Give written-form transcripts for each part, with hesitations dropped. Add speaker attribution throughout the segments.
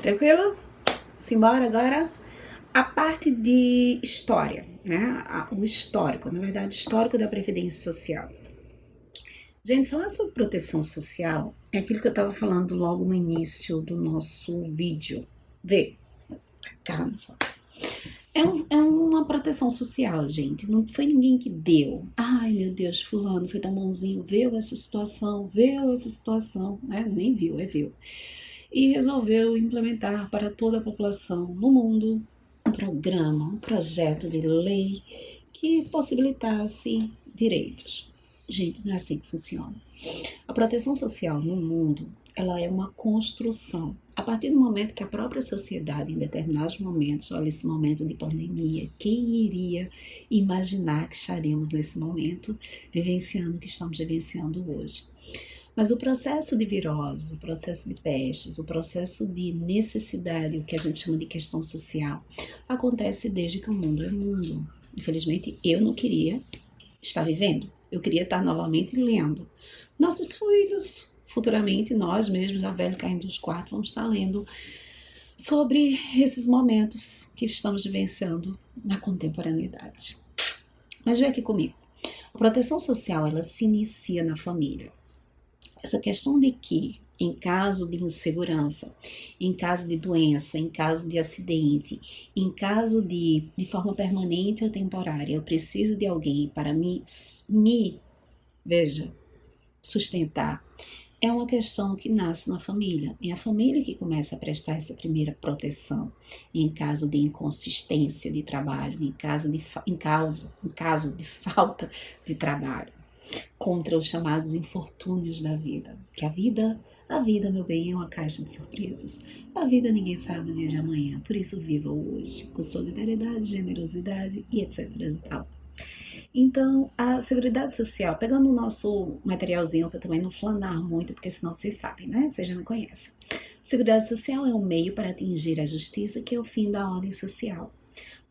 Speaker 1: Tranquilo? Simbora agora? A parte de história, né? O histórico, na verdade, histórico da Previdência Social. Gente, falar sobre proteção social é aquilo que eu estava falando logo no início do nosso vídeo. Vê, calma. É uma proteção social, gente. Não foi ninguém que deu. Ai, meu Deus, fulano foi dar mãozinho, viu essa situação, né? Nem viu, viu. E resolveu implementar para toda a população no mundo um programa, um projeto de lei que possibilitasse direitos. Gente, não é assim que funciona. A proteção social no mundo, ela é uma construção. A partir do momento que a própria sociedade, em determinados momentos, olha esse momento de pandemia, quem iria imaginar que estaríamos nesse momento vivenciando o que estamos vivenciando hoje? Mas o processo de virose, o processo de pestes, o processo de necessidade, o que a gente chama de questão social, acontece desde que o mundo é mundo. Infelizmente, eu não queria estar vivendo, eu queria estar novamente lendo. Nossos filhos, futuramente, nós mesmos, já velho caindo dos quartos, vamos estar lendo sobre esses momentos que estamos vivenciando na contemporaneidade. Mas vem aqui comigo. A proteção social, ela se inicia na família. Essa questão de que, em caso de insegurança, em caso de doença, em caso de acidente, em caso de forma permanente ou temporária, eu preciso de alguém para me sustentar, é uma questão que nasce na família. É a família que começa a prestar essa primeira proteção em caso de inconsistência de trabalho, em caso de falta de trabalho, contra os chamados infortúnios da vida. Que a vida, meu bem, é uma caixa de surpresas. A vida ninguém sabe o dia de amanhã, por isso viva o hoje, com solidariedade, generosidade e etc. e tal. Então, a Seguridade Social, pegando o nosso materialzinho para também não flanar muito, porque senão vocês sabem, né? Vocês já me conhecem. Seguridade Social é um meio para atingir a justiça, que é o fim da ordem social.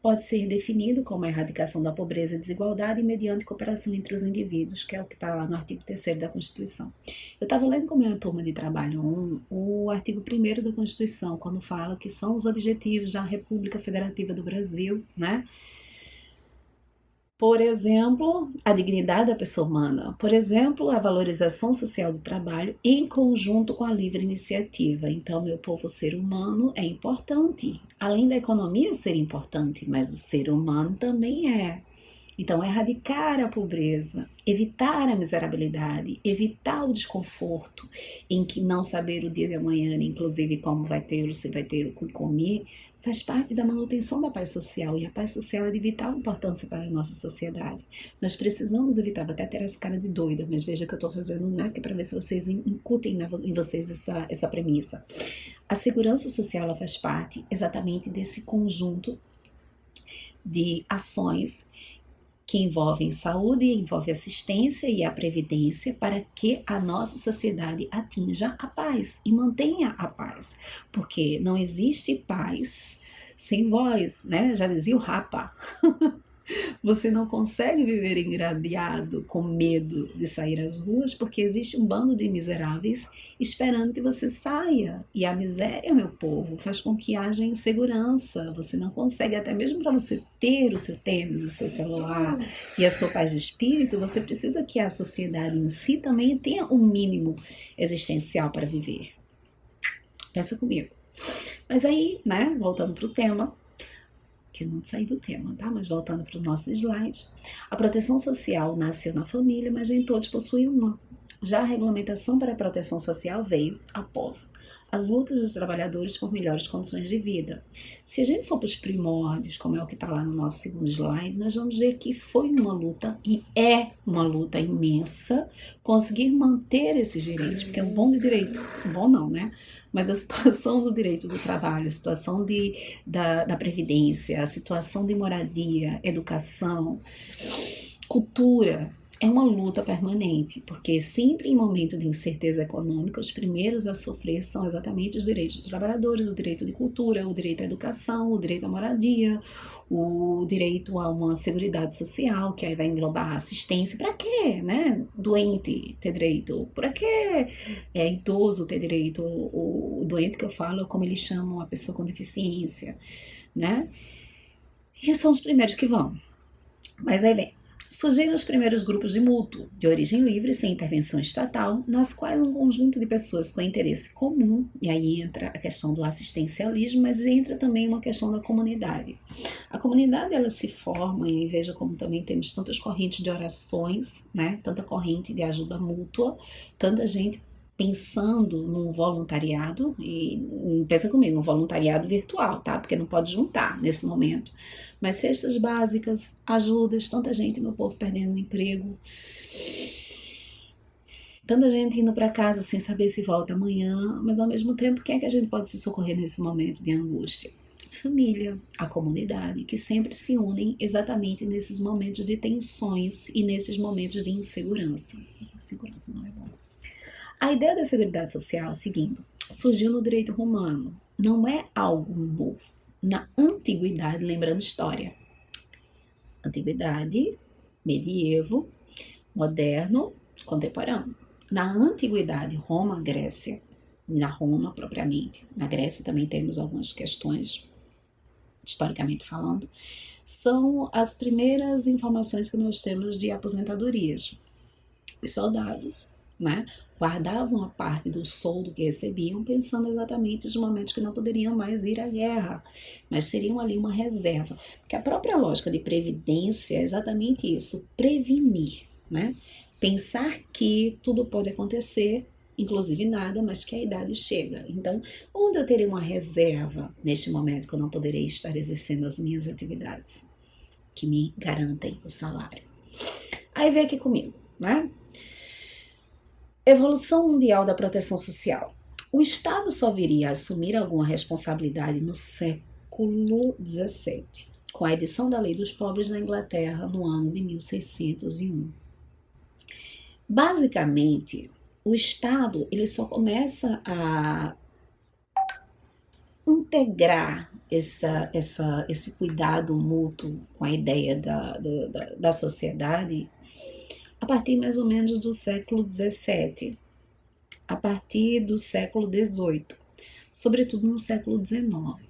Speaker 1: Pode ser definido como a erradicação da pobreza e desigualdade mediante cooperação entre os indivíduos, que é o que está lá no artigo 3º da Constituição. Eu estava lendo com a minha turma de trabalho 1, o artigo 1º da Constituição, quando fala que são os objetivos da República Federativa do Brasil, né? Por exemplo, a dignidade da pessoa humana. Por exemplo, a valorização social do trabalho em conjunto com a livre iniciativa. Então, meu povo, o ser humano é importante. Além da economia ser importante, mas o ser humano também é. Então, erradicar a pobreza, evitar a miserabilidade, evitar o desconforto em que não saber o dia de amanhã, inclusive como vai ter ou se vai ter o que comer, faz parte da manutenção da paz social. E a paz social é de vital importância para a nossa sociedade. Nós precisamos evitar, vou até ter essa cara de doida, mas veja que eu estou fazendo, né, que é para ver se vocês incutem em vocês essa premissa. A segurança social, ela faz parte exatamente desse conjunto de ações que envolvem saúde, envolve assistência e a previdência para que a nossa sociedade atinja a paz e mantenha a paz. Porque não existe paz sem voz, né? Já dizia o Rapa. Você não consegue viver engradeado com medo de sair às ruas porque existe um bando de miseráveis esperando que você saia. E a miséria, meu povo, faz com que haja insegurança. Você não consegue, até mesmo para você ter o seu tênis, o seu celular e a sua paz de espírito, você precisa que a sociedade em si também tenha um mínimo existencial para viver. Pensa comigo. Mas aí, né, voltando para o tema, que eu não saí do tema, tá? Mas voltando para os nossos slides, a proteção social nasceu na família, mas nem todos possuem uma. Já a regulamentação para a proteção social veio após as lutas dos trabalhadores por melhores condições de vida. Se a gente for para os primórdios, como é o que está lá no nosso segundo slide, nós vamos ver que foi uma luta, e é uma luta imensa, conseguir manter esses direitos, porque é um bom de direito, bom não, né? Mas a situação do direito do trabalho, a situação da previdência, a situação de moradia, educação, cultura, é uma luta permanente, porque sempre em momento de incerteza econômica, os primeiros a sofrer são exatamente os direitos dos trabalhadores, o direito de cultura, o direito à educação, o direito à moradia, o direito a uma seguridade social, que aí vai englobar assistência. Para quê, né? Doente ter direito? Para que idoso ter direito? O doente que eu falo, como eles chamam a pessoa com deficiência, né? E são os primeiros que vão. Mas aí vem. Surgiram os primeiros grupos de mútuo, de origem livre, sem intervenção estatal, nas quais um conjunto de pessoas com interesse comum, e aí entra a questão do assistencialismo, mas entra também uma questão da comunidade. A comunidade, ela se forma, e veja como também temos tantas correntes de orações, né? Tanta corrente de ajuda mútua, tanta gente pensando num voluntariado, e pensa comigo, um voluntariado virtual, tá? Porque não pode juntar nesse momento. Mas cestas básicas, ajudas, tanta gente, meu povo, perdendo o emprego, tanta gente indo para casa sem saber se volta amanhã, mas ao mesmo tempo, quem é que a gente pode se socorrer nesse momento de angústia? Família, a comunidade, que sempre se unem exatamente nesses momentos de tensões e nesses momentos de insegurança. Insegurança não é bom. A ideia da Seguridade Social, seguindo, surgiu no direito romano. Não é algo novo. Na antiguidade, lembrando história. Antiguidade, medievo, moderno, contemporâneo. Na antiguidade, Roma, Grécia, na Roma propriamente, na Grécia também temos algumas questões, historicamente falando, são as primeiras informações que nós temos de aposentadorias. Os soldados, né, guardavam a parte do soldo que recebiam, pensando exatamente nos momentos que não poderiam mais ir à guerra, mas seriam ali uma reserva. Porque a própria lógica de previdência é exatamente isso, prevenir, né? Pensar que tudo pode acontecer, inclusive nada, mas que a idade chega. Então, onde eu teria uma reserva neste momento que eu não poderei estar exercendo as minhas atividades que me garantem o salário? Aí vem aqui comigo, né? Evolução mundial da proteção social. O Estado só viria a assumir alguma responsabilidade no século XVII, com a edição da Lei dos Pobres na Inglaterra no ano de 1601. Basicamente, o Estado ele só começa a integrar esse cuidado mútuo com a ideia da sociedade a partir mais ou menos do século XVII, a partir do século XVIII, sobretudo no século XIX.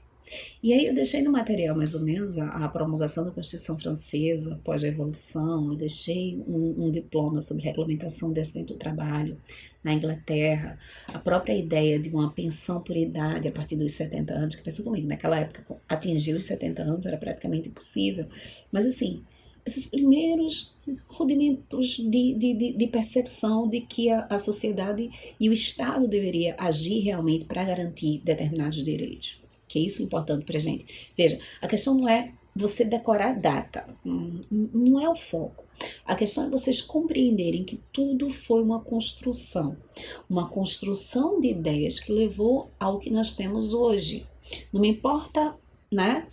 Speaker 1: E aí eu deixei no material mais ou menos a promulgação da Constituição Francesa, após a Revolução, eu deixei um diploma sobre regulamentação decente do trabalho na Inglaterra, a própria ideia de uma pensão por idade a partir dos 70 anos, que pensa comigo, naquela época atingir os 70 anos era praticamente impossível, mas assim, esses primeiros rudimentos de percepção de que a sociedade e o Estado deveria agir realmente para garantir determinados direitos. Que é isso importante para a gente. Veja, a questão não é você decorar a data, não é o foco. A questão é vocês compreenderem que tudo foi uma construção de ideias que levou ao que nós temos hoje. Não me importa, né?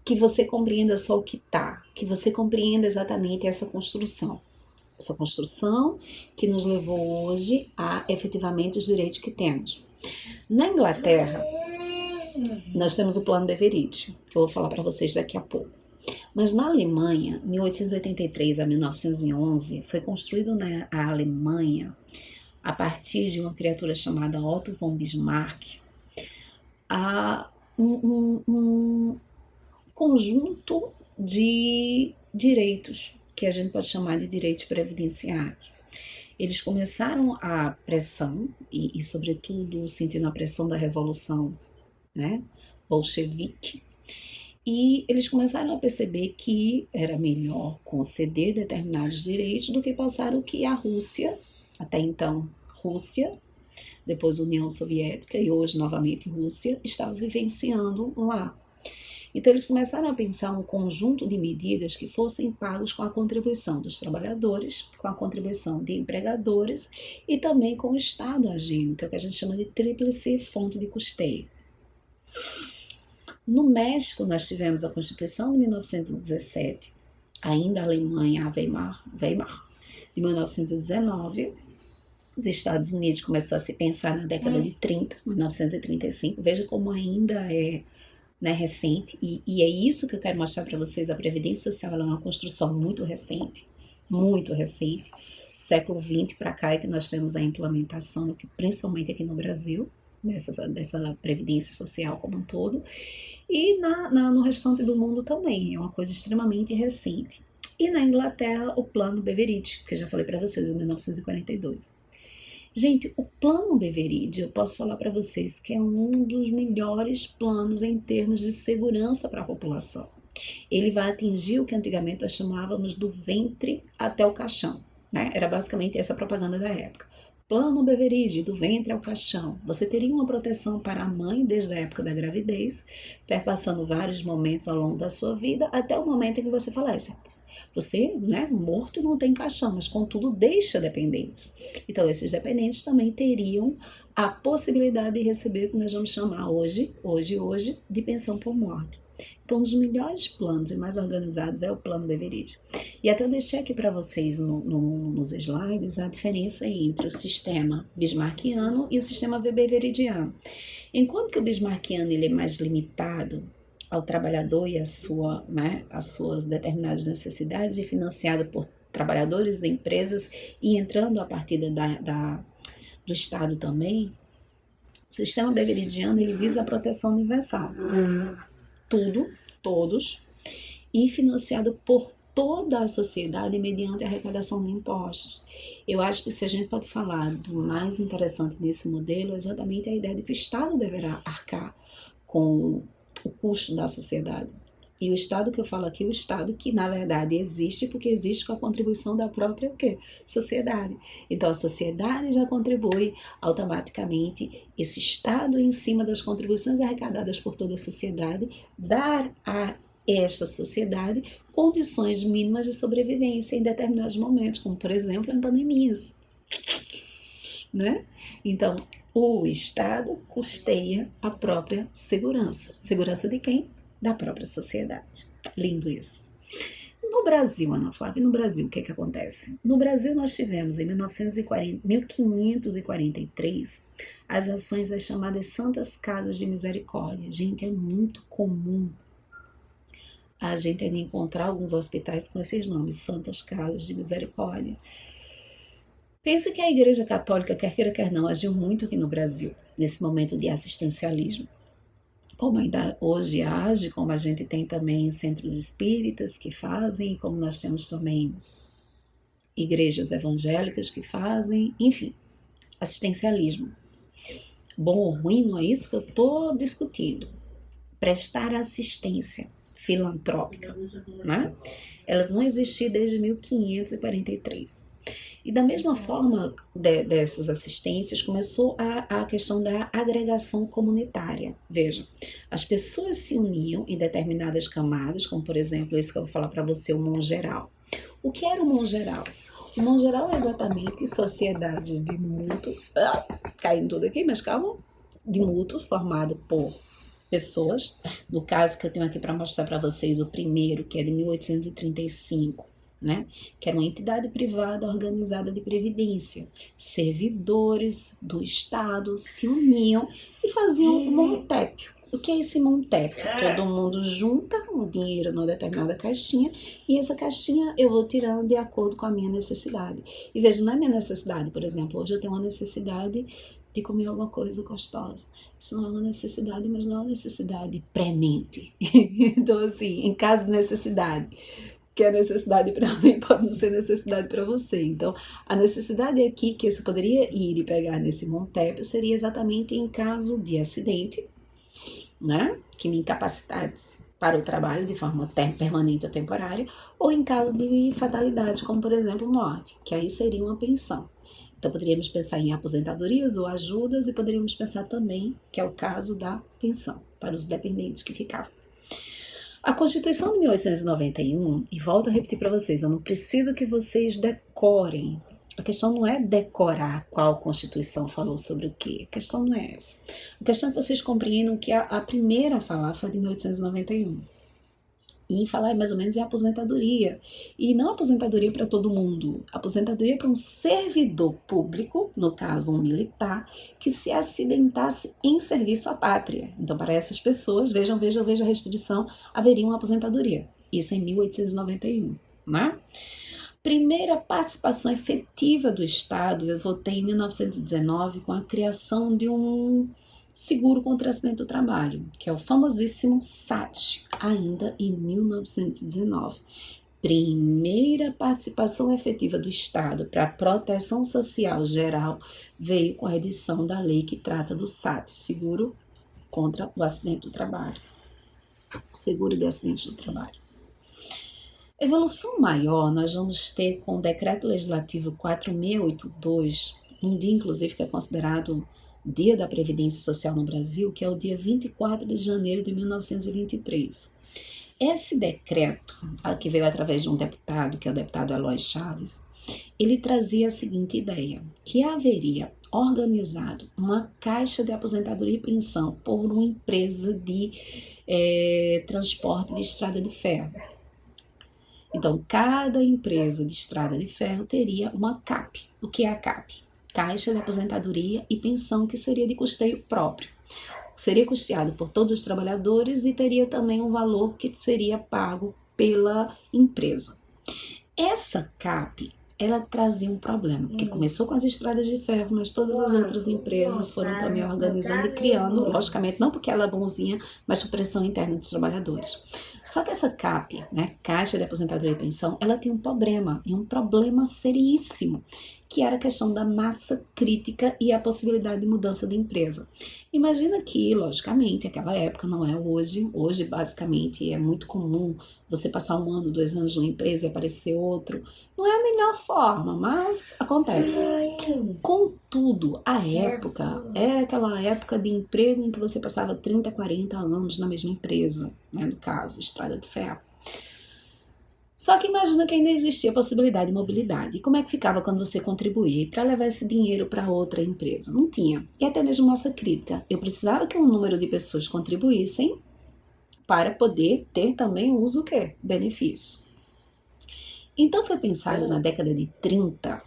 Speaker 1: Que você compreenda só o que está, que você compreenda exatamente essa construção que nos levou hoje a efetivamente os direitos que temos. Na Inglaterra, nós temos o plano Beveridge, que eu vou falar para vocês daqui a pouco. Mas na Alemanha, 1883 a 1911, foi construído na Alemanha, a partir de uma criatura chamada Otto von Bismarck, um conjunto de direitos, que a gente pode chamar de direitos previdenciários. Eles começaram a pressão, e sobretudo sentindo a pressão da Revolução, né, bolchevique, e eles começaram a perceber que era melhor conceder determinados direitos do que passar o que a Rússia, até então Rússia, depois União Soviética e hoje novamente Rússia, estava vivenciando lá. Então eles começaram a pensar um conjunto de medidas que fossem pagos com a contribuição dos trabalhadores, com a contribuição de empregadores e também com o Estado agindo, que é o que a gente chama de tríplice fonte de custeio. No México, nós tivemos a Constituição de 1917, ainda a Alemanha, a Weimar, de 1919. Os Estados Unidos começou a se pensar na década de 30, 1935. Veja como ainda é, né, recente. E é isso que eu quero mostrar para vocês. A Previdência Social ela é uma construção muito recente. Muito recente. Século XX para cá é que nós temos a implementação, principalmente aqui no Brasil, dessa Previdência Social como um todo. E no restante do mundo também. É uma coisa extremamente recente. E na Inglaterra, o Plano Beveridge, que eu já falei para vocês, em 1942. Gente, o Plano Beveridge, eu posso falar para vocês que é um dos melhores planos em termos de segurança para a população. Ele vai atingir o que antigamente nós chamávamos do ventre até o caixão, né? Era basicamente essa a propaganda da época. Plano Beveridge, do ventre ao caixão. Você teria uma proteção para a mãe desde a época da gravidez, perpassando vários momentos ao longo da sua vida, até o momento em que você falece. Você, né, morto não tem caixão, mas contudo deixa dependentes. Então, esses dependentes também teriam a possibilidade de receber o que nós vamos chamar hoje, de pensão por morte. Então, um dos melhores planos e mais organizados é o Plano Beveridge. E até eu deixei aqui para vocês nos slides a diferença entre o sistema bismarckiano e o sistema beveridiano. Enquanto que o bismarckiano ele é mais limitado ao trabalhador e as suas determinadas necessidades, e financiado por trabalhadores e empresas e entrando a partir do Estado também, o sistema beveridiano ele visa a proteção universal. Tudo, todos, e financiado por toda a sociedade mediante a arrecadação de impostos. Eu acho que se a gente pode falar do mais interessante nesse modelo, é exatamente a ideia de que o Estado deverá arcar com o custo da sociedade. E o Estado que eu falo aqui, o Estado que na verdade existe porque existe com a contribuição da própria sociedade. Então a sociedade já contribui automaticamente, esse Estado em cima das contribuições arrecadadas por toda a sociedade, dar a esta sociedade condições mínimas de sobrevivência em determinados momentos, como por exemplo em pandemias, né? Então o Estado custeia a própria segurança. Segurança de quem? Da própria sociedade. Lindo isso. No Brasil, Ana Flávia, no Brasil, o que acontece? No Brasil, nós tivemos, em 1543, as ações das chamadas Santas Casas de Misericórdia. Gente, é muito comum a gente ainda encontrar alguns hospitais com esses nomes, Santas Casas de Misericórdia. Pense que a Igreja Católica, quer queira, quer não, agiu muito aqui no Brasil, nesse momento de assistencialismo. Como ainda hoje age, como a gente tem também centros espíritas que fazem, como nós temos também igrejas evangélicas que fazem, enfim, assistencialismo. Bom ou ruim, não é isso que eu estou discutindo. Prestar assistência filantrópica, né? Elas vão existir desde 1543. E da mesma forma dessas assistências, começou a questão da agregação comunitária. Veja, as pessoas se uniam em determinadas camadas, como por exemplo, esse que eu vou falar para você, o mongeral. O que era o mongeral? O mongeral é exatamente sociedades de mútuo, caindo tudo aqui, mas calma, de mútuo formado por pessoas. No caso que eu tenho aqui para mostrar para vocês, o primeiro, que é de 1835, né? Que era uma entidade privada organizada de previdência. Servidores do Estado se uniam e faziam um montépio. O que é esse montépio? Todo mundo junta um dinheiro numa determinada caixinha e essa caixinha eu vou tirando de acordo com a minha necessidade. E veja, não é minha necessidade, por exemplo, hoje eu tenho uma necessidade de comer alguma coisa gostosa. Isso não é uma necessidade, mas não é uma necessidade premente. Então, assim, em caso de necessidade, que a necessidade para mim pode não ser necessidade para você. Então, a necessidade aqui que você poderia ir e pegar nesse montépio seria exatamente em caso de acidente, né? Que me incapacitasse para o trabalho de forma permanente ou temporária, ou em caso de fatalidade, como por exemplo morte, que aí seria uma pensão. Então, poderíamos pensar em aposentadorias ou ajudas e poderíamos pensar também, que é o caso da pensão, para os dependentes que ficavam. A Constituição de 1891, e volto a repetir para vocês, eu não preciso que vocês decorem. A questão não é decorar qual Constituição falou sobre o quê. A questão não é essa. A questão é que vocês compreendam que a primeira a falar foi de 1891. E falar mais ou menos em aposentadoria. E não aposentadoria para todo mundo, aposentadoria para um servidor público, no caso um militar, que se acidentasse em serviço à pátria. Então, para essas pessoas, vejam a restrição, haveria uma aposentadoria. Isso em 1891, né? Primeira participação efetiva do Estado, eu votei em 1919 com a criação de um seguro contra acidente do trabalho, que é o famosíssimo SAT, ainda em 1919. Primeira participação efetiva do Estado para a proteção social geral veio com a edição da lei que trata do SAT, seguro contra o acidente do trabalho, o seguro de acidente do trabalho. Evolução maior nós vamos ter com o Decreto Legislativo 4682, um dia inclusive que é considerado Dia da Previdência Social no Brasil, que é o dia 24 de janeiro de 1923. Esse decreto, que veio através de um deputado, que é o deputado Eloy Chaves, ele trazia a seguinte ideia, que haveria organizado uma caixa de aposentadoria e pensão por uma empresa de transporte de estrada de ferro. Então, cada empresa de estrada de ferro teria uma CAP. O que é a CAP? Caixa de Aposentadoria e Pensão, que seria de custeio próprio. Seria custeado por todos os trabalhadores e teria também um valor que seria pago pela empresa. Essa CAP, ela trazia um problema, porque começou com as estradas de ferro, mas todas as outras empresas foram também organizando e criando, logicamente, não porque ela é bonzinha, mas por pressão interna dos trabalhadores. Só que essa CAP, né, Caixa de Aposentadoria e Pensão, ela tem um problema, e um problema seríssimo, que era a questão da massa crítica e a possibilidade de mudança de empresa. Imagina que, logicamente, aquela época não é hoje. Hoje, basicamente, é muito comum você passar 1 ano, 2 anos numa empresa e aparecer outro. Não é a melhor forma, mas acontece. Contudo, a época era aquela época de emprego em que você passava 30, 40 anos na mesma empresa, né, no caso, Estrada de Ferro. Só que imagina que ainda existia a possibilidade de mobilidade. E como é que ficava quando você contribuía para levar esse dinheiro para outra empresa? Não tinha. E até mesmo massa crítica. Eu precisava que um número de pessoas contribuíssem para poder ter também o uso o quê? Benefício. Então foi pensado na década de 30,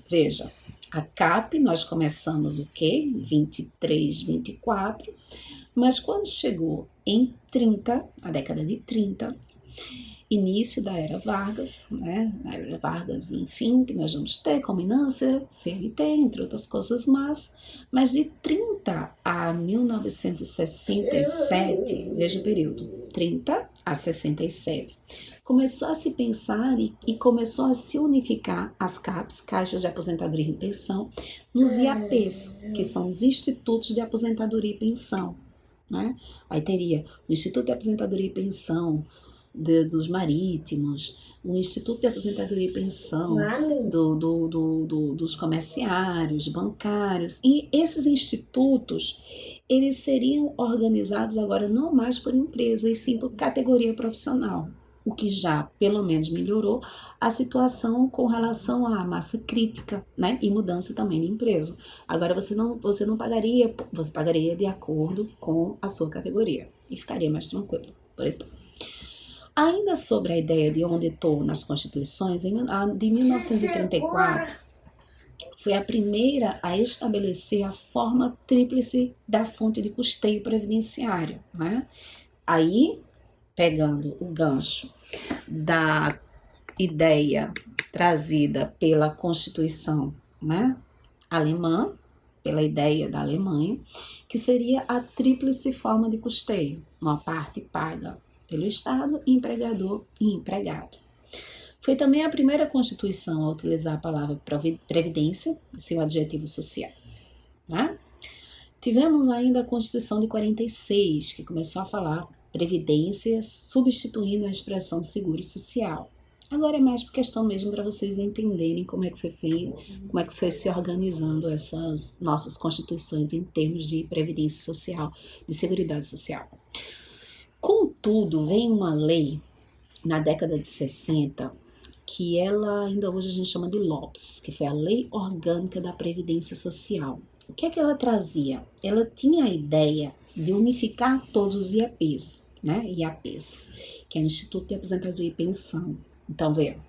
Speaker 1: veja, a CAP nós começamos o quê? 23, 24, mas quando chegou em 30, a década de 30, início da Era Vargas, né? A Era Vargas, enfim, que nós vamos ter culminância, CLT, entre outras coisas mas de 30 a 1967, veja o período, 30 a 67, começou a se pensar e começou a se unificar as CAPs, Caixas de Aposentadoria e Pensão, nos IAPs, que são os Institutos de Aposentadoria e Pensão, né? Aí teria o Instituto de Aposentadoria e Pensão dos Marítimos, o Instituto de Aposentadoria e Pensão dos comerciários, bancários, e esses institutos, eles seriam organizados agora não mais por empresa, e sim por categoria profissional, o que já, pelo menos, melhorou a situação com relação à massa crítica, né, e mudança também de empresa. Agora você não pagaria, você pagaria de acordo com a sua categoria, e ficaria mais tranquilo, por exemplo. Ainda sobre a ideia de onde estou nas constituições, de 1934, foi a primeira a estabelecer a forma tríplice da fonte de custeio previdenciário, né? Aí, pegando o gancho da ideia trazida pela Constituição, né, alemã, pela ideia da Alemanha, que seria a tríplice forma de custeio, uma parte paga pelo Estado, empregador e empregado. Foi também a primeira Constituição a utilizar a palavra previdência, seu adjetivo social, né? Tivemos ainda a Constituição de 46, que começou a falar previdência, substituindo a expressão seguro social. Agora é mais por questão mesmo para vocês entenderem como é que foi feito, como é que foi se organizando essas nossas constituições em termos de previdência social, de seguridade social. Contudo, vem uma lei na década de 60 que ela ainda hoje a gente chama de LOPS, que foi a Lei Orgânica da Previdência Social. O que é que ela trazia? Ela tinha a ideia de unificar todos os IAPs, né? IAPs, que é o Instituto de Aposentadoria e Pensão. Então, veja,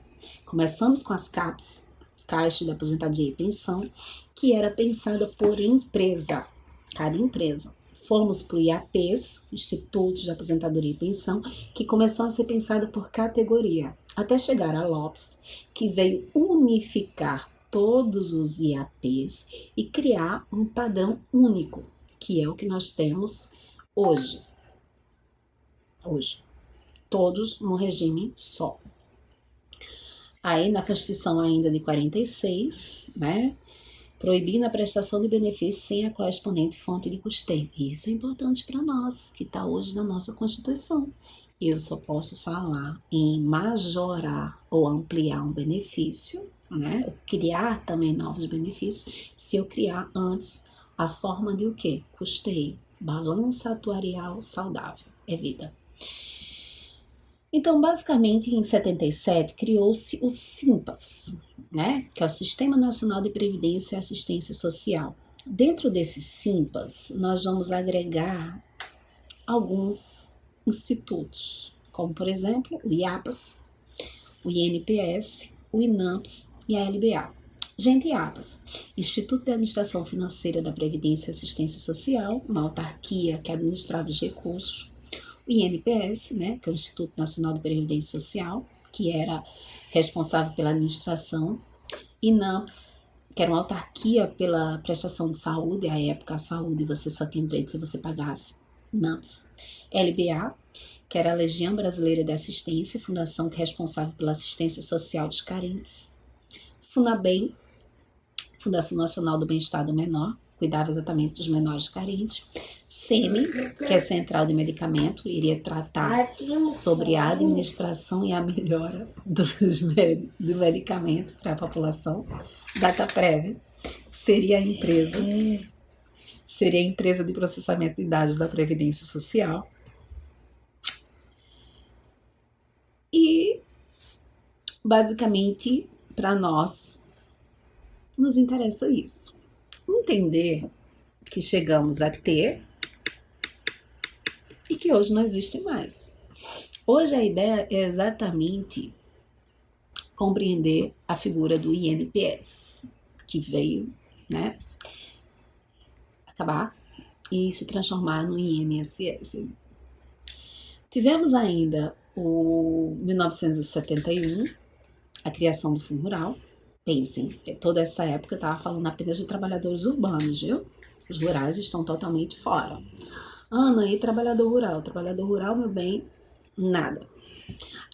Speaker 1: começamos com as CAPs, Caixa de Aposentadoria e Pensão, que era pensada por empresa, cada empresa. Fomos para o IAPs, Instituto de Aposentadoria e Pensão, que começou a ser pensado por categoria, até chegar a LOPS, que veio unificar todos os IAPs e criar um padrão único, que é o que nós temos hoje. Todos no regime só. Aí na Constituição ainda de 46, né, proibindo a prestação de benefícios sem a correspondente fonte de custeio. Isso é importante para nós, que está hoje na nossa Constituição. Eu só posso falar em majorar ou ampliar um benefício, né, ou criar também novos benefícios, se eu criar antes a forma de o quê? Custeio. Balança atuarial saudável. É vida. Então, basicamente, em 77, criou-se o SIMPAS, né? Que é o Sistema Nacional de Previdência e Assistência Social. Dentro desse SIMPAS, nós vamos agregar alguns institutos, como, por exemplo, o IAPAS, o INPS, o INAMPS e a LBA. Gente, IAPAS, Instituto de Administração Financeira da Previdência e Assistência Social, uma autarquia que administrava os recursos. O INPS, né, que é o Instituto Nacional de Previdência Social, que era responsável pela administração. INAMPS, que era uma autarquia pela prestação de saúde, à época a saúde você só tinha direito se você pagasse. INAMPS. LBA, que era a Legião Brasileira de Assistência, fundação que é responsável pela assistência social dos carentes. FUNABEM, Fundação Nacional do Bem-Estar do Menor, cuidava exatamente dos menores carentes. SEMI, que é Central de Medicamento, iria tratar sobre a administração e a melhora do medicamento para a população. DataPrev seria a empresa de processamento de dados da Previdência Social. E, basicamente, para nós, nos interessa isso. Entender que chegamos a ter e que hoje não existe mais. Hoje a ideia é exatamente compreender a figura do INPS, que veio, né, acabar e se transformar no INSS. Tivemos ainda o 1971, a criação do Fundo Rural. Pensem, toda essa época eu estava falando apenas de trabalhadores urbanos, viu? Os rurais estão totalmente fora. Ana, e trabalhador rural? Trabalhador rural, meu bem, nada.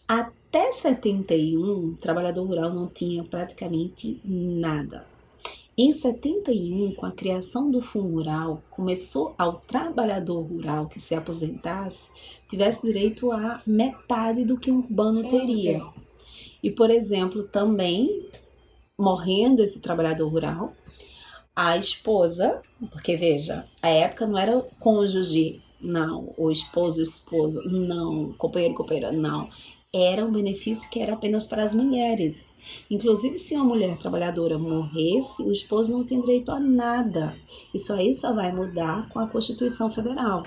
Speaker 1: Até 71, trabalhador rural não tinha praticamente nada. Em 71, com a criação do Fundo Rural, começou ao trabalhador rural que se aposentasse, tivesse direito a metade do que um urbano teria. E, por exemplo, também, morrendo esse trabalhador rural, a esposa, porque veja, a época não era o cônjuge, não, o esposo, esposa, não, companheiro, companheira, não. Era um benefício que era apenas para as mulheres. Inclusive, se uma mulher trabalhadora morresse, o esposo não tem direito a nada. Isso aí só vai mudar com a Constituição Federal.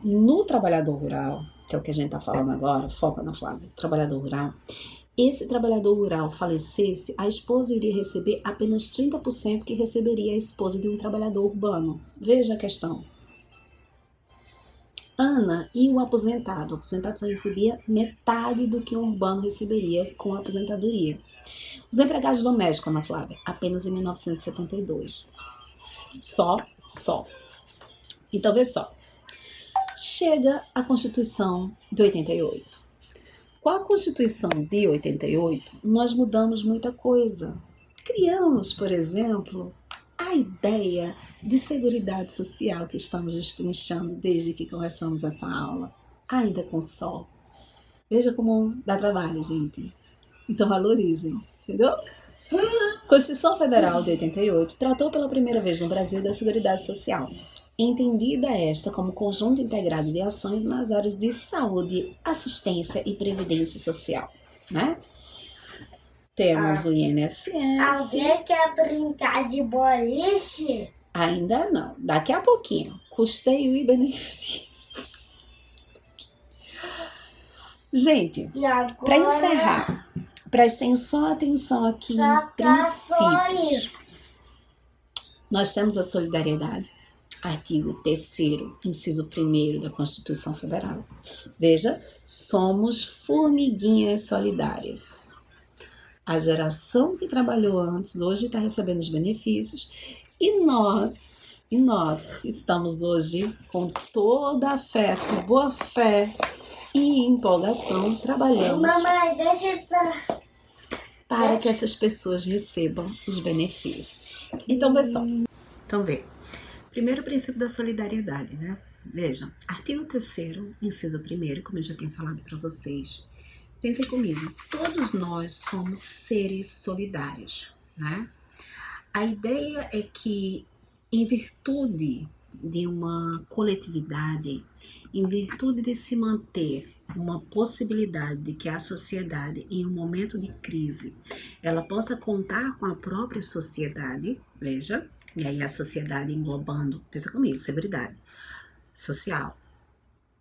Speaker 1: No trabalhador rural, que é o que a gente está falando agora, foca na Flávia, trabalhador rural, esse trabalhador rural falecesse, a esposa iria receber apenas 30% que receberia a esposa de um trabalhador urbano. Veja a questão. Ana e o aposentado só recebia metade do que um urbano receberia com a aposentadoria. Os empregados domésticos, Ana Flávia, apenas em 1972. Só. Então, vê só. Chega a Constituição de 88. Com a Constituição de 88, nós mudamos muita coisa. Criamos, por exemplo, a ideia de seguridade social que estamos destrinchando desde que começamos essa aula, ainda com sol. Veja como dá trabalho, gente. Então valorizem, entendeu? Constituição Federal de 88 tratou pela primeira vez no Brasil da seguridade social, entendida esta como conjunto integrado de ações nas áreas de saúde, assistência e previdência social, né? Temos o INSS.
Speaker 2: Alguém quer brincar de boliche?
Speaker 1: Ainda não, daqui a pouquinho. Custeio e benefícios. Gente,
Speaker 2: E agora...
Speaker 1: para encerrar, prestem só atenção aqui
Speaker 2: Só
Speaker 1: em
Speaker 2: passou
Speaker 1: princípios.
Speaker 2: isso.
Speaker 1: Nós temos a solidariedade, artigo 3º, inciso 1º da Constituição Federal. Veja, somos formiguinhas solidárias. A geração que trabalhou antes hoje está recebendo os benefícios e nós que estamos hoje com toda a fé, com boa fé e empolgação, trabalhamos
Speaker 2: Mamãe, deixa eu...
Speaker 1: para que essas pessoas recebam os benefícios. Então, pessoal, vê. Primeiro princípio da solidariedade, né? Veja, artigo 3º, inciso 1º, como eu já tinha falado para vocês. Pensem comigo, todos nós somos seres solidários, né? A ideia é que, em virtude de uma coletividade, em virtude de se manter uma possibilidade de que a sociedade, em um momento de crise, ela possa contar com a própria sociedade, veja, e aí a sociedade englobando, pensa comigo, seguridade social,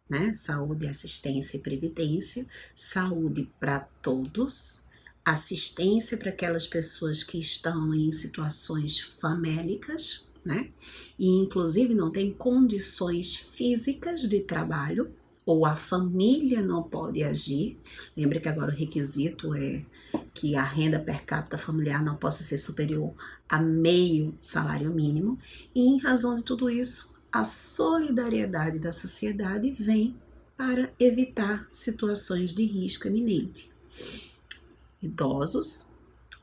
Speaker 1: né? Saúde, assistência e previdência, saúde para todos, assistência para aquelas pessoas que estão em situações famélicas, né? E inclusive não tem condições físicas de trabalho, ou a família não pode agir. Lembre que agora o requisito é que a renda per capita familiar não possa ser superior a meio salário mínimo. E em razão de tudo isso, a solidariedade da sociedade vem para evitar situações de risco eminente. Idosos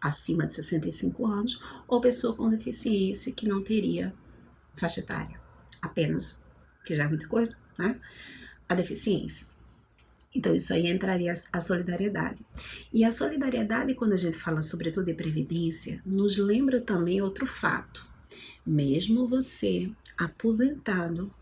Speaker 1: acima de 65 anos ou pessoa com deficiência que não teria faixa etária, apenas, que já é muita coisa, né? A deficiência. Então, isso aí entraria a solidariedade. E a solidariedade, quando a gente fala sobretudo de previdência, nos lembra também outro fato. Mesmo você aposentado,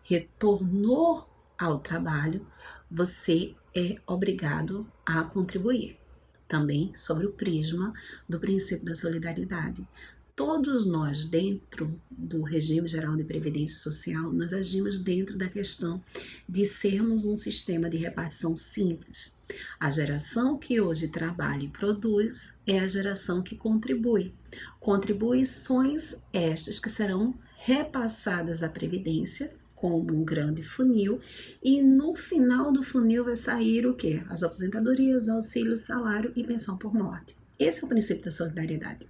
Speaker 1: retornou ao trabalho, você é obrigado a contribuir. Também sobre o prisma do princípio da solidariedade. Todos nós, dentro do regime geral de previdência social, nós agimos dentro da questão de sermos um sistema de repartição simples. A geração que hoje trabalha e produz é a geração que contribui. Contribuições estas que serão repassadas à previdência como um grande funil, e no final do funil vai sair o quê? As aposentadorias, auxílio, salário e pensão por morte. Esse é o princípio da solidariedade.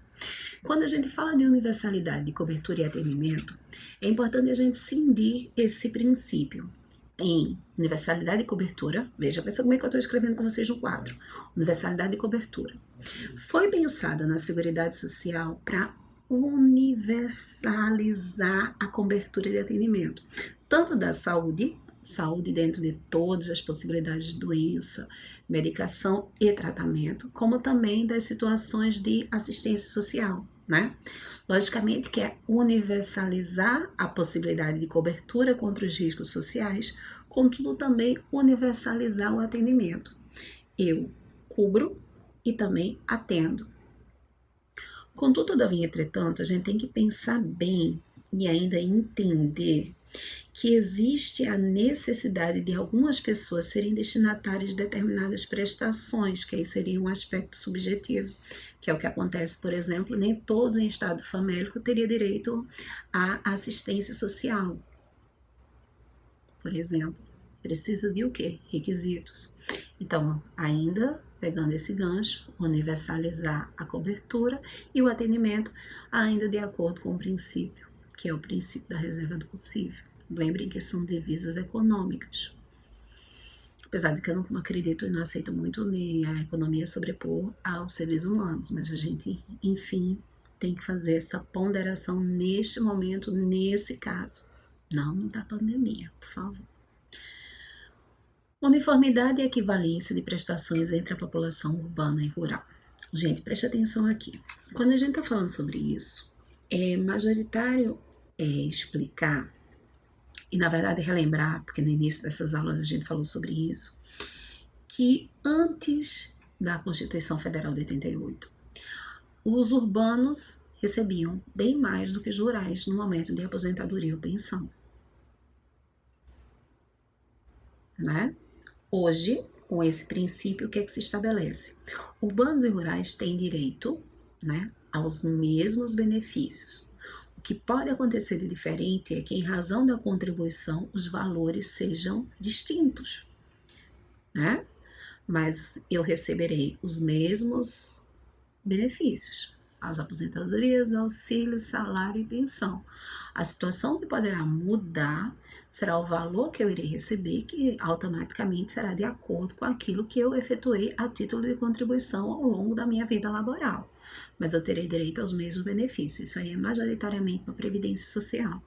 Speaker 1: Quando a gente fala de universalidade, de cobertura e atendimento, é importante a gente cindir esse princípio em universalidade e cobertura. Veja, pensa como é que eu estou escrevendo com vocês no quadro. Universalidade e cobertura. Foi pensado na Seguridade Social para universalizar a cobertura de atendimento, tanto da saúde dentro de todas as possibilidades de doença, medicação e tratamento, como também das situações de assistência social, né? Logicamente que é universalizar a possibilidade de cobertura contra os riscos sociais, contudo também universalizar o atendimento. Eu cubro e também atendo. Contudo, todavia, entretanto, a gente tem que pensar bem e ainda entender que existe a necessidade de algumas pessoas serem destinatárias de determinadas prestações, que aí seria um aspecto subjetivo, que é o que acontece, por exemplo, nem todos em estado famélico teriam direito à assistência social. Por exemplo, precisa de o quê? Requisitos. Então, ainda pegando esse gancho, universalizar a cobertura e o atendimento ainda de acordo com o princípio, que é o princípio da reserva do possível. Lembrem que são divisas econômicas. Apesar de que eu não acredito e não aceito muito a economia sobrepor aos seres humanos, mas a gente, enfim, tem que fazer essa ponderação neste momento, nesse caso. Não da pandemia, por favor. Uniformidade e equivalência de prestações entre a população urbana e rural. Gente, preste atenção aqui. Quando a gente está falando sobre isso, é majoritário explicar, e na verdade relembrar, porque no início dessas aulas a gente falou sobre isso, que antes da Constituição Federal de 88, os urbanos recebiam bem mais do que os rurais no momento de aposentadoria ou pensão. Né? Hoje, com esse princípio, o que é que se estabelece? Urbanos e rurais têm direito, né, aos mesmos benefícios. O que pode acontecer de diferente é que, em razão da contribuição, os valores sejam distintos, né? Mas eu receberei os mesmos benefícios, as aposentadorias, auxílios, salário e pensão. A situação que poderá mudar será o valor que eu irei receber, que automaticamente será de acordo com aquilo que eu efetuei a título de contribuição ao longo da minha vida laboral. Mas eu terei direito aos mesmos benefícios. Isso aí é majoritariamente para a Previdência Social.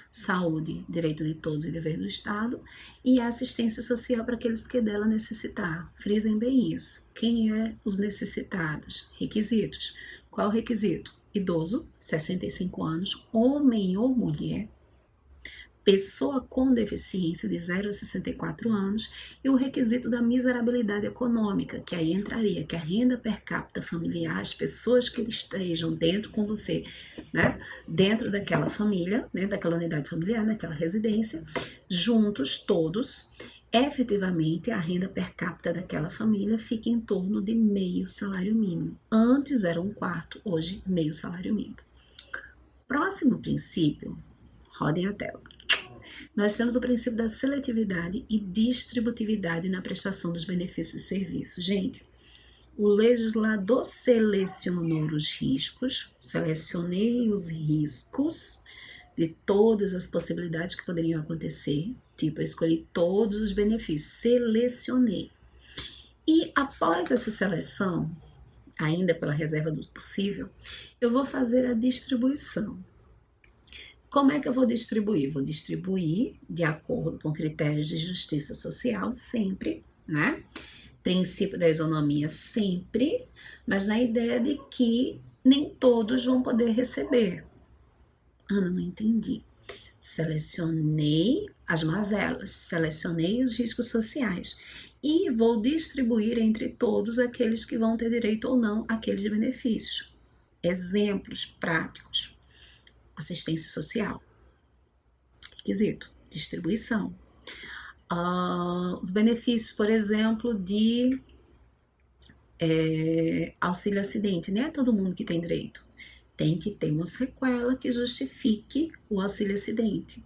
Speaker 1: Saúde, direito de todos e dever do Estado, e a assistência social para aqueles que dela necessitar. Frisem bem isso. Quem é os necessitados? Requisitos. Qual o requisito? Idoso, 65 anos, homem ou mulher, pessoa com deficiência de 0 a 64 anos e o requisito da miserabilidade econômica, que aí entraria que a renda per capita familiar, as pessoas que estejam dentro com você, né, dentro daquela família, dentro daquela unidade familiar, naquela residência, juntos todos, efetivamente a renda per capita daquela família fica em torno de meio salário mínimo. Antes era 1/4, hoje meio salário mínimo. Próximo princípio, rodem a tela. Nós temos o princípio da seletividade e distributividade na prestação dos benefícios e serviços. Gente, o legislador selecionou os riscos, selecionei os riscos de todas as possibilidades que poderiam acontecer. Tipo, eu escolhi todos os benefícios, selecionei. E após essa seleção, ainda pela reserva do possível, eu vou fazer a distribuição. Como é que eu vou distribuir? Vou distribuir de acordo com critérios de justiça social, sempre, né? Princípio da isonomia, sempre, mas na ideia de que nem todos vão poder receber. Ana, não entendi. Selecionei as mazelas, selecionei os riscos sociais e vou distribuir entre todos aqueles que vão ter direito ou não àqueles benefícios. Exemplos práticos. Assistência social. Requisito, distribuição. Os benefícios, por exemplo, de auxílio acidente. Não é todo mundo que tem direito. Tem que ter uma sequela que justifique o auxílio acidente.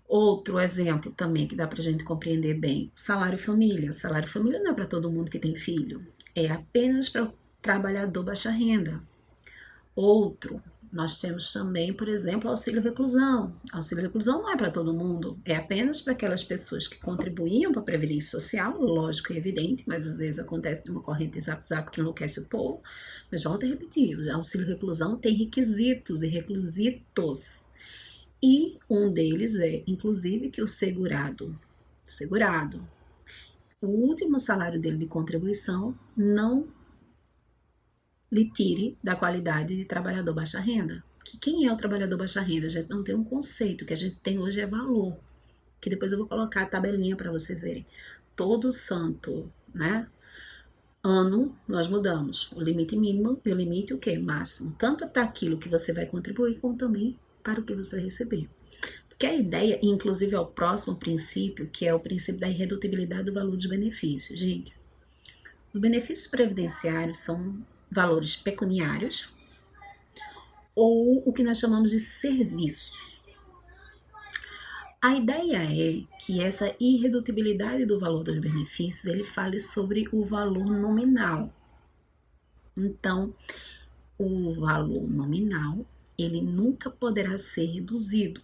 Speaker 1: Outro exemplo também que dá para a gente compreender bem, salário família. Salário família não é para todo mundo que tem filho, é apenas para o trabalhador baixa renda. Outro, nós temos também, por exemplo, auxílio reclusão. Auxílio reclusão não é para todo mundo, é apenas para aquelas pessoas que contribuíam para a Previdência Social, lógico e evidente, mas às vezes acontece de uma corrente zap-zap que enlouquece o povo. Mas volto a repetir, o auxílio reclusão tem requisitos e requisitos. E um deles é, inclusive, que o segurado, o último salário dele de contribuição não lhe tire da qualidade de trabalhador baixa renda. Que quem é o trabalhador baixa renda? A gente não tem um conceito, que a gente tem hoje é valor, que depois eu vou colocar a tabelinha para vocês verem. Todo santo, né, ano nós mudamos o limite mínimo e o limite o quê? Máximo, tanto para aquilo que você vai contribuir, como também para o que você vai receber. Porque a ideia, inclusive é o próximo princípio, que é o princípio da irredutibilidade do valor dos benefícios. Gente, os benefícios previdenciários são valores pecuniários ou o que nós chamamos de serviços. A ideia é que essa irredutibilidade do valor dos benefícios, ele fale sobre o valor nominal. Então, o valor nominal, ele nunca poderá ser reduzido.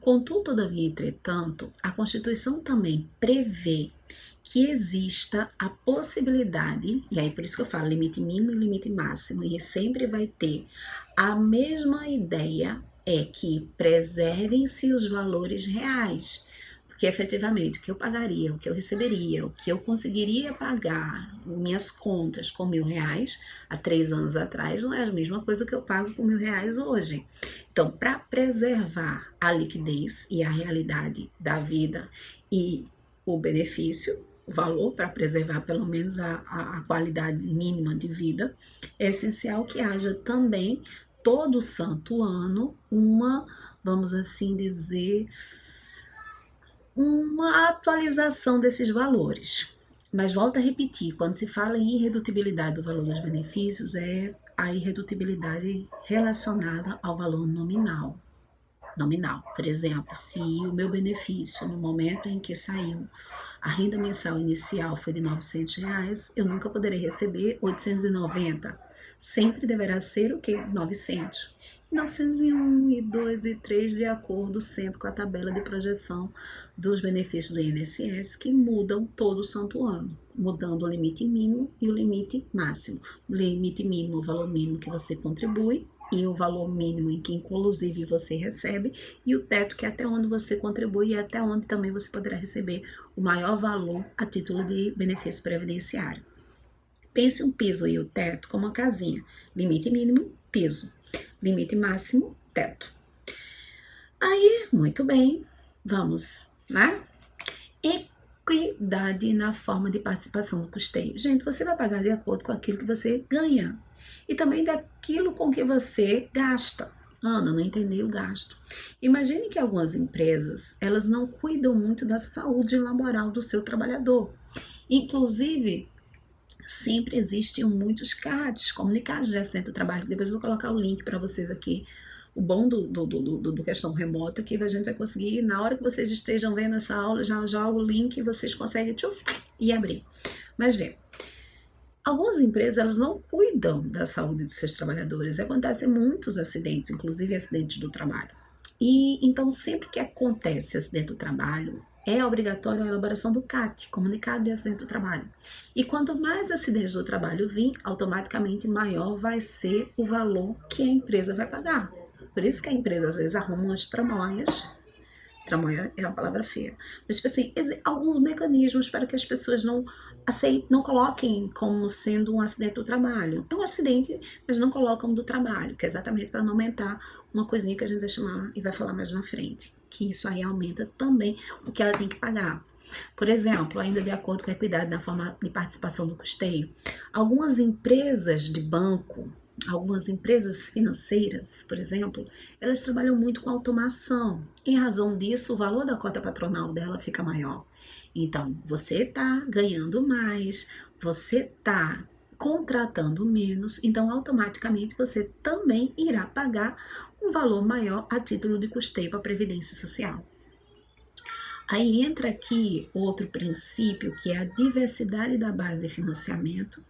Speaker 1: Contudo, todavia, entretanto, a Constituição também prevê que exista a possibilidade, e aí por isso que eu falo limite mínimo e limite máximo, e sempre vai ter a mesma ideia, é que preservem-se os valores reais, porque efetivamente o que eu pagaria, o que eu receberia, o que eu conseguiria pagar, minhas contas com R$1.000 há 3 anos atrás, não é a mesma coisa que eu pago com R$1.000 hoje. Então, para preservar a liquidez e a realidade da vida e o benefício, o valor, para preservar pelo menos a qualidade mínima de vida, é essencial que haja também todo santo ano uma, vamos assim dizer, uma atualização desses valores. Mas volto a repetir, quando se fala em irredutibilidade do valor dos benefícios, é a irredutibilidade relacionada ao valor nominal. Nominal. Por exemplo, se o meu benefício no momento em que saiu a renda mensal inicial foi de R$ 900, eu nunca poderei receber 890. Sempre deverá ser o quê? 900. 901 e 2 e 3 de acordo sempre com a tabela de projeção dos benefícios do INSS, que mudam todo santo ano, mudando o limite mínimo e o limite máximo. O limite mínimo, o valor mínimo que você contribui, e o valor mínimo em que inclusive você recebe, e o teto, que é até onde você contribui e até onde também você poderá receber o maior valor a título de benefício previdenciário. Pense um piso e o teto como uma casinha. Limite mínimo, piso. Limite máximo, teto. Aí, muito bem, vamos, né? Equidade na forma de participação no custeio. Gente, você vai pagar de acordo com aquilo que você ganha e também daquilo com que você gasta. Ana, não entendi o gasto. Imagine que algumas empresas, elas não cuidam muito da saúde laboral do seu trabalhador. Inclusive, sempre existem muitos CADs, comunicados de acidente do trabalho. Depois eu vou colocar o link para vocês aqui. O bom do questão remoto é que a gente vai conseguir, na hora que vocês estejam vendo essa aula, já o link vocês conseguem e abrir. Mas vê, algumas empresas, elas não cuidam da saúde dos seus trabalhadores. Acontecem muitos acidentes, inclusive acidentes do trabalho. E então, sempre que acontece acidente do trabalho, é obrigatório a elaboração do CAT, Comunicado de Acidente do Trabalho. E quanto mais acidentes do trabalho vir, automaticamente maior vai ser o valor que a empresa vai pagar. Por isso que a empresa às vezes arruma umas tramóias. Tramóia é uma palavra feia. Mas, tipo assim, alguns mecanismos para que as pessoas não coloquem como sendo um acidente do trabalho. É um acidente, mas não colocam do trabalho, que é exatamente para não aumentar uma coisinha que a gente vai chamar e vai falar mais na frente. Que isso aí aumenta também o que ela tem que pagar. Por exemplo, ainda de acordo com a equidade na forma de participação do custeio, algumas empresas de banco, algumas empresas financeiras, por exemplo, elas trabalham muito com automação. Em razão disso, o valor da cota patronal dela fica maior. Então, você está ganhando mais, você está contratando menos, então automaticamente você também irá pagar um valor maior a título de custeio para a Previdência Social. Aí entra aqui outro princípio, que é a diversidade da base de financiamento,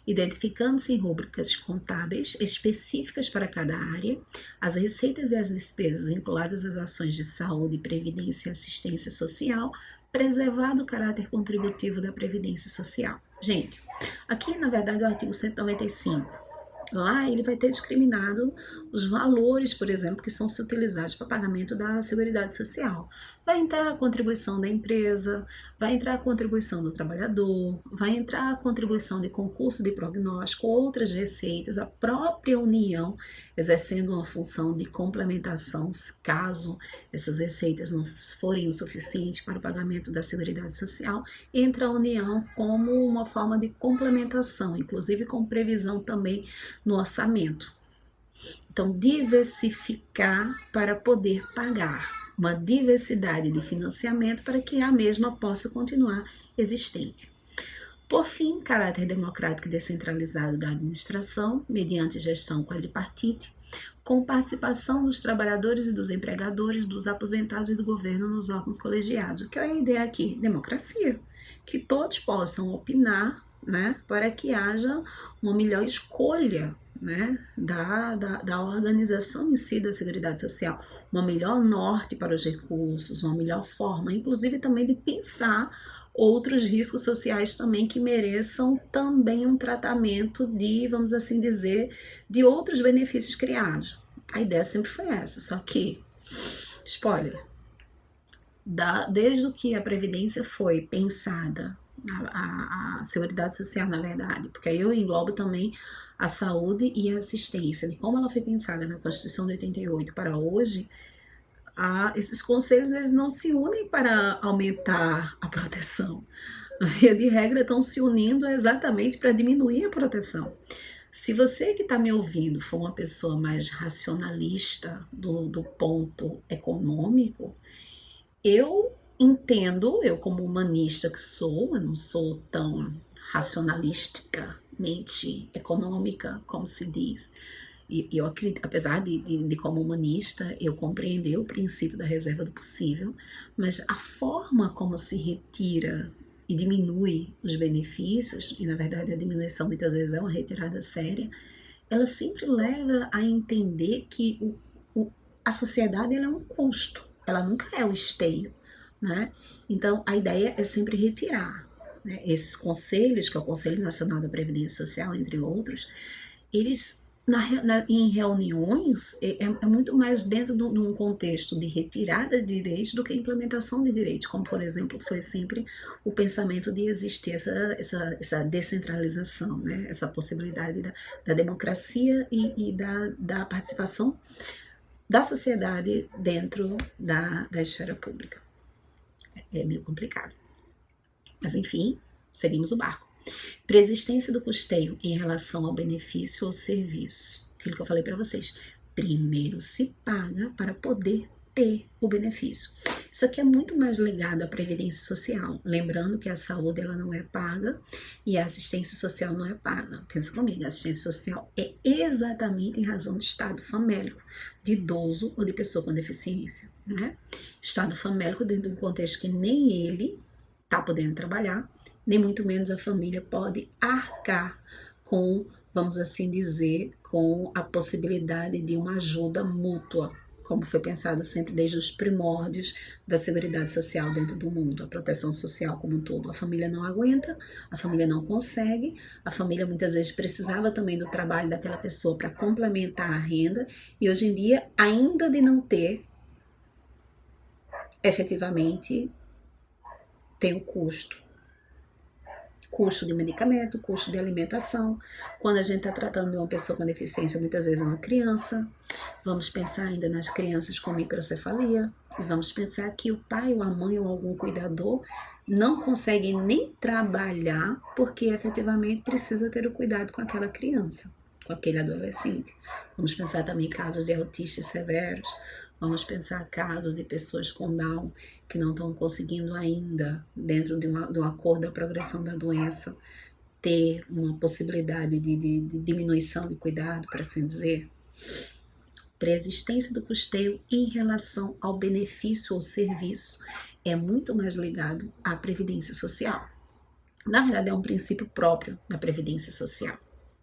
Speaker 1: identificando-se em rúbricas contábeis específicas para cada área, as receitas e as despesas vinculadas às ações de saúde, previdência e assistência social, preservado o caráter contributivo da Previdência Social. Gente, aqui na verdade é o artigo 195. Lá ele vai ter discriminado os valores, por exemplo, que são utilizados para pagamento da Seguridade Social. Vai entrar a contribuição da empresa, vai entrar a contribuição do trabalhador, vai entrar a contribuição de concurso de prognóstico, outras receitas, a própria União exercendo uma função de complementação, caso essas receitas não forem o suficiente para o pagamento da Seguridade Social, entra a União como uma forma de complementação, inclusive com previsão também no orçamento. Então, diversificar para poder pagar, uma diversidade de financiamento para que a mesma possa continuar existente. Por fim, caráter democrático e descentralizado da administração, mediante gestão quadripartite, com participação dos trabalhadores e dos empregadores, dos aposentados e do governo nos órgãos colegiados. O que é a ideia aqui? Democracia. Que todos possam opinar, né, para que haja uma melhor escolha, né, da organização em si da Seguridade Social, uma melhor norte para os recursos, uma melhor forma, inclusive também de pensar outros riscos sociais também que mereçam também um tratamento de, vamos assim dizer, de outros benefícios criados. A ideia sempre foi essa, só que, spoiler, desde que a Previdência foi pensada, a Seguridade Social, na verdade, porque aí eu englobo também a saúde e a assistência, de como ela foi pensada na Constituição de 88 para hoje, esses conselhos eles não se unem para aumentar a proteção. Via de regra, estão se unindo exatamente para diminuir a proteção. Se você que está me ouvindo for uma pessoa mais racionalista do ponto econômico, eu entendo, eu como humanista que sou, eu não sou tão racionalisticamente econômica, como se diz. E eu acredito, apesar de como humanista, eu compreender o princípio da reserva do possível, mas a forma como se retira e diminui os benefícios, e na verdade a diminuição muitas vezes é uma retirada séria, ela sempre leva a entender que a sociedade ela é um custo, ela nunca é o esteio, né? Então a ideia é sempre retirar, né? Esses conselhos, que é o Conselho Nacional da Previdência Social, entre outros, eles em reuniões é muito mais dentro de um contexto de retirada de direitos do que implementação de direitos, como por exemplo foi sempre o pensamento de existir essa descentralização, né? Essa possibilidade da democracia e da participação da sociedade dentro da esfera pública. É meio complicado. Mas enfim, seguimos o barco. Preexistência do custeio em relação ao benefício ou serviço. Aquilo que eu falei para vocês. Primeiro se paga para poder ter o benefício. Isso aqui é muito mais ligado à previdência social. Lembrando que a saúde ela não é paga e a assistência social não é paga. Pensa comigo, a assistência social é exatamente em razão de estado famélico, de idoso ou de pessoa com deficiência, né? Estado famélico dentro de um contexto que nem ele está podendo trabalhar, nem muito menos a família pode arcar com, vamos assim dizer, com a possibilidade de uma ajuda mútua, como foi pensado sempre desde os primórdios da Seguridade Social dentro do mundo, a proteção social como um todo. A família não aguenta, a família não consegue, a família muitas vezes precisava também do trabalho daquela pessoa para complementar a renda, e hoje em dia, ainda de não ter, efetivamente, tem o custo de medicamento, custo de alimentação. Quando a gente está tratando de uma pessoa com deficiência, muitas vezes é uma criança. Vamos pensar ainda nas crianças com microcefalia. E vamos pensar que o pai ou a mãe ou algum cuidador não consegue nem trabalhar porque efetivamente precisa ter o cuidado com aquela criança, com aquele adolescente. Vamos pensar também em casos de autistas severos. Vamos pensar casos de pessoas com Down que não estão conseguindo ainda, dentro de um acordo da progressão da doença, ter uma possibilidade de diminuição de cuidado, para assim dizer. Preexistência do custeio em relação ao benefício ou serviço é muito mais ligado à previdência social. Na verdade, é um princípio próprio da previdência social.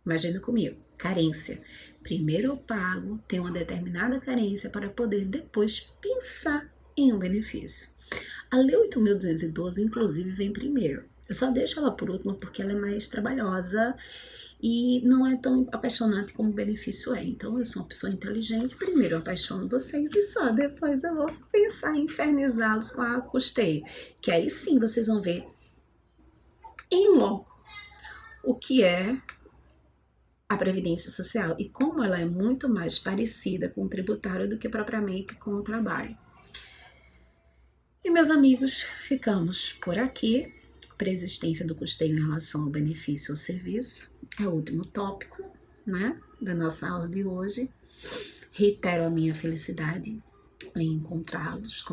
Speaker 1: Imagina comigo, carência. Primeiro eu pago, tenho uma determinada carência para poder depois pensar em um benefício. A Lei 8.212, inclusive, vem primeiro. Eu só deixo ela por último porque ela é mais trabalhosa e não é tão apaixonante como o benefício é. Então, eu sou uma pessoa inteligente, primeiro eu apaixono vocês e só depois eu vou pensar em infernizá-los com a custeio. Que aí sim vocês vão ver em loco o que é a Previdência Social e como ela é muito mais parecida com o tributário do que propriamente com o trabalho. E, meus amigos, ficamos por aqui. Preexistência do custeio em relação ao benefício ou serviço é o último tópico, né, da nossa aula de hoje. Reitero a minha felicidade em encontrá-los,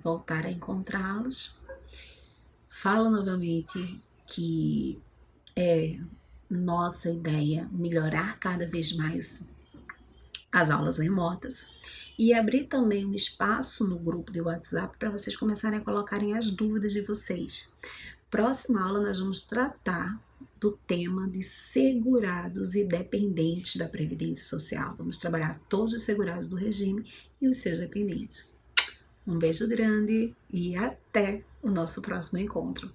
Speaker 1: voltar a encontrá-los. Falo novamente que é nossa ideia melhorar cada vez mais as aulas remotas e abrir também um espaço no grupo de WhatsApp para vocês começarem a colocarem as dúvidas de vocês. Próxima aula nós vamos tratar do tema de segurados e dependentes da Previdência Social. Vamos trabalhar todos os segurados do regime e os seus dependentes. Um beijo grande e até o nosso próximo encontro.